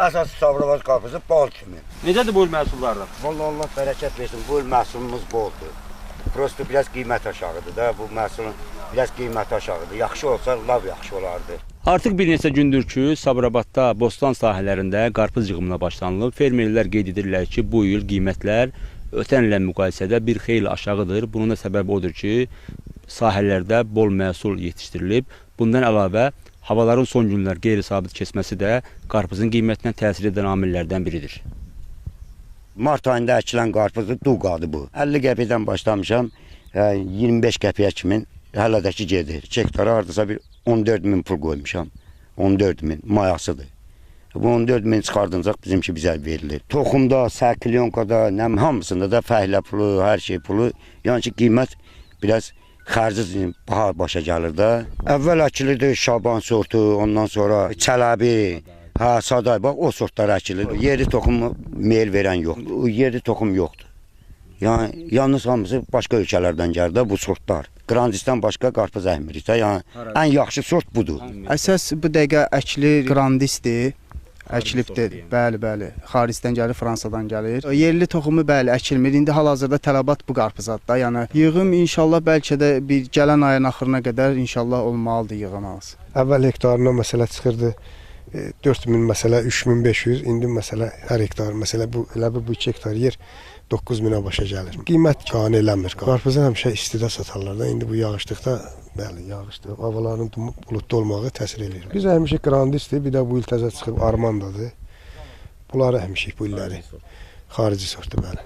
Əsas Sabirabad qarpızı bal kimi. Necədir bu il məhsullardan? Vallahi Allah bərəkət versin, bu il məhsulumuz boldur. Prosto biraz qiymət aşağıdır da, bu məhsulun biraz qiymət aşağıdır. Yaxşı olsa, lav yaxşı olardı. Artıq bir neçə gündür ki, Sabirabadda bostan sahələrində qarpız yığımına başlanılıb. Fermerlər qeyd edirlər ki, bu il qiymətlər ötən illə müqayisədə bir xeyli aşağıdır. Bunun da səbəbi odur ki, sahələrdə bol məhsul yetişdirilib. Bundan əlavə, havaların son günlər qeyri-sabit keçməsi də qarpızın qiymətinə təsir edən amillərdən biridir. Mart ayında əkilən qarpızı duqadır bu. 50 qəpikdən başlamışam, 25 qəpiyə kimi hələdəki gedir. Hektara hardasa bir 14 min pul qoymuşam. 14 min mayasıdır. Bu 14 min çıxardınacaq bizimki bizə verilir. Toxumda, sərkilyonkada, hamısında da fəhlə pulu, hər şey pulu. Yəni ki, qiymət biraz xərci baha başa gəlir də. Əvvəl əkilirdi Şaban sortu, ondan sonra Çələbi, Saday, bax o sortlar əkilir. Yerli toxum meyil verən yoxdur. Yerli toxum yoxdur. Yəni, yalnız hamısı başqa ölkələrdən gəlir də bu sortlar. Grandisdən başqa qarpız əkmirik də. Yəni, ən yaxşı sort budur. Əsas bu dəqiqə əkilir Grandisdir. Əkilibdir, bəli. Xaricdən gəlir, Fransadan gəlir. Yerli toxumu bəli əkilmir. İndi hal-hazırda tələbat bu qarpızadır da. Yəni yığım inşallah bəlkə də bir gələn ayın axırına qədər inşallah olmalıdır yığımımız. Əvvəl hektarına məsələ çıxırdı 4000 məsələ 3500. İndi məsələ hər hektar məsələ bu elə bu 2 hektar yer 9000-ə başa gəlir. Qiymət qane eləmir. Qarpızı həmişə istidə satarlar da. İndi bu yağışlıqda bəli, yağışdır. Havaların buludlu olmağı təsir edir. Biz həmişə Grandisdir, bir də bu il təzə çıxıb Armandadır. Bunları həmişə bu illəri xarici sortdur bəli.